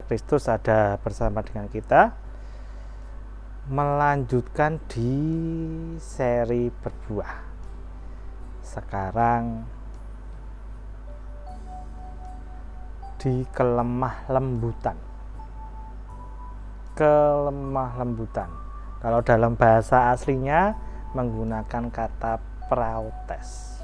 Kristus ada bersama dengan kita, melanjutkan di seri berbuah. Sekarang di kelemah lembutan. Kalau dalam bahasa aslinya menggunakan kata prautes.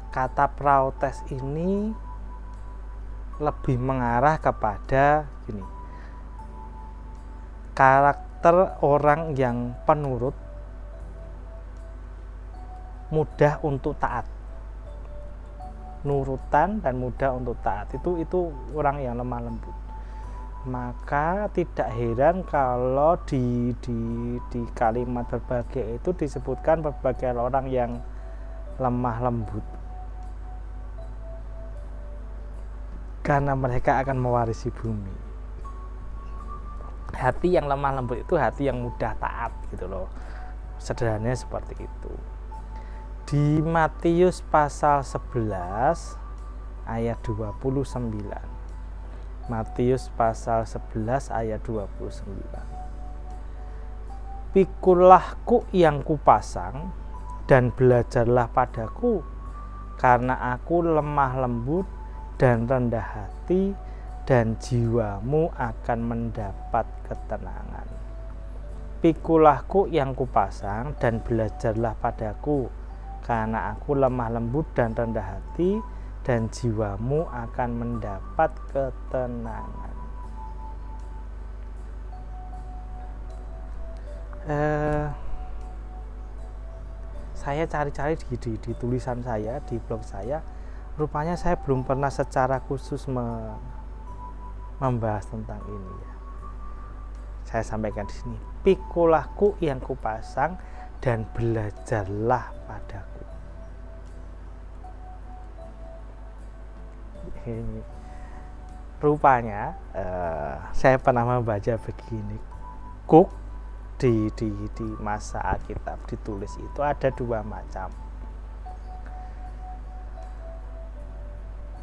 Kata prautes ini lebih mengarah kepada gini, karakter orang yang penurut, mudah untuk taat, nurutan dan mudah untuk taat, itu orang yang lemah lembut. Maka tidak heran kalau di kalimat berbahagia itu disebutkan berbagai orang yang lemah lembut, karena mereka akan mewarisi bumi. Hati yang lemah lembut itu hati yang mudah taat gitu loh, sederhananya seperti itu. Di Matius pasal 11 ayat 29. Matius pasal 11 ayat 29. Pikulahku yang kupasang dan belajarlah padaku, karena aku lemah lembut dan rendah hati, dan jiwamu akan mendapat ketenangan. Pikulahku yang kupasang dan belajarlah padaku, karena aku lemah lembut dan rendah hati, dan jiwamu akan mendapat ketenangan. Saya cari-cari di tulisan saya, di blog saya, rupanya saya belum pernah secara khusus membahas tentang ini ya. Saya sampaikan di sini, pikulahku yang kupasang dan belajarlah padaku. Ini rupanya saya pernah membaca begini, kuk di masa Alkitab ditulis itu ada dua macam.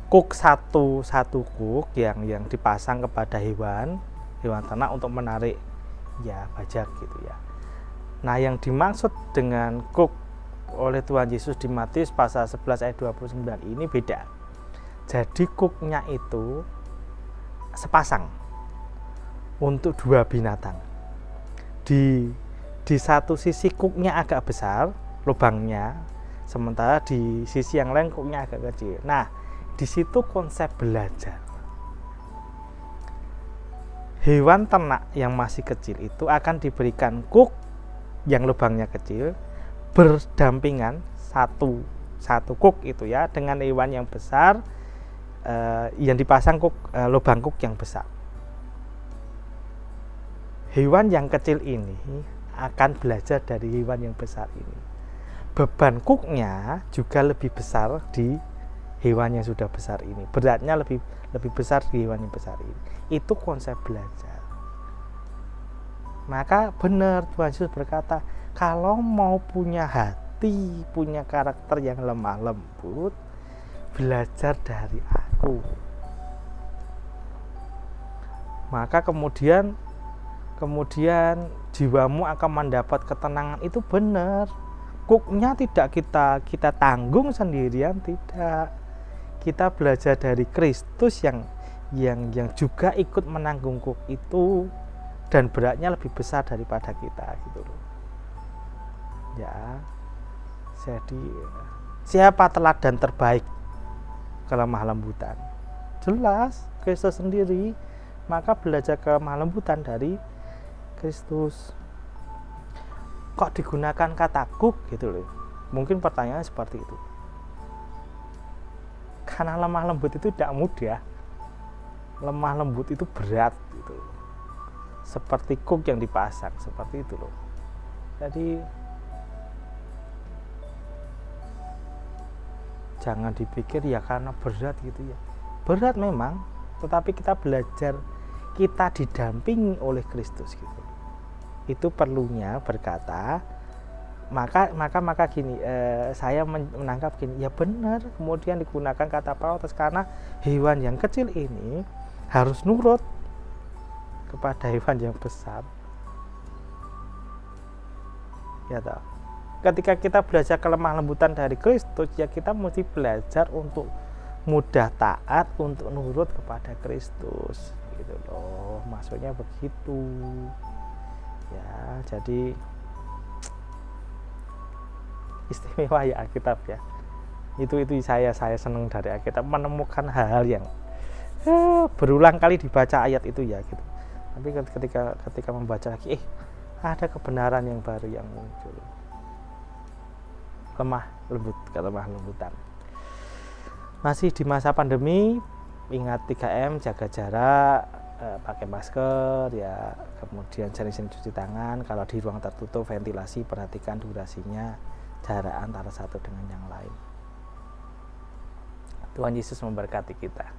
Kuk satu kuk yang dipasang kepada hewan ternak untuk menarik ya bajak gitu ya. Nah, yang dimaksud dengan kuk oleh Tuhan Yesus di Matius pasal 11 ayat 29 ini beda. Jadi kuknya itu sepasang untuk dua binatang. Di satu sisi kuknya agak besar lubangnya, sementara di sisi yang lain kuknya agak kecil. Nah, di situ konsep belajar. Hewan ternak yang masih kecil itu akan diberikan kuk yang lubangnya kecil berdampingan satu kuk itu ya dengan hewan yang besar yang dipasang lubang kuk yang besar. Hewan yang kecil ini akan belajar dari hewan yang besar ini. Beban kuknya juga lebih besar di hewan yang sudah besar ini. Beratnya lebih besar di hewan yang besar ini. Itu konsep belajar. Maka benar Tuhan Yesus berkata, kalau mau punya hati, punya karakter yang lemah lembut, belajar dari aku. Maka kemudian jiwamu akan mendapat ketenangan. Itu benar. Kuknya tidak kita tanggung sendirian, tidak. Kita belajar dari Kristus yang juga ikut menanggung kuk itu, dan beratnya lebih besar daripada kita gitu loh. Ya. Jadi siapa teladan terbaik kelemah lembutan? Jelas Kristus sendiri. Maka belajar kelemah lembutan dari Kristus. Kok digunakan kata kuk gitu loh. Mungkin pertanyaannya seperti itu. Karena lemah lembut itu tidak mudah. Lemah lembut itu berat gitu. Seperti kuk yang dipasang, seperti itu loh. Jadi jangan dipikir ya karena berat gitu ya. Berat memang, tetapi kita belajar, kita didampingi oleh Kristus gitu. Itu perlunya berkata Maka gini, saya menangkap gini, ya benar, kemudian digunakan kata Paulus karena hewan yang kecil ini harus nurut kepada hewan yang besar. Ya toh. Ketika kita belajar kelemah lembutan dari Kristus, ya kita mesti belajar untuk mudah taat, untuk nurut kepada Kristus, gitu loh. Maksudnya begitu. Ya, jadi istimewa ya Alkitab ya. Itu saya senang dari Alkitab, menemukan hal-hal yang berulang kali dibaca ayat itu ya gitu. Tapi ketika membaca lagi, ada kebenaran yang baru yang muncul. Lemah lembutan. Masih di masa pandemi, ingat 3M, jaga jarak, pakai masker ya, kemudian sering-sering cuci tangan. Kalau di ruang tertutup, ventilasi, perhatikan durasinya, jarak antara satu dengan yang lain. Tuhan Yesus memberkati kita.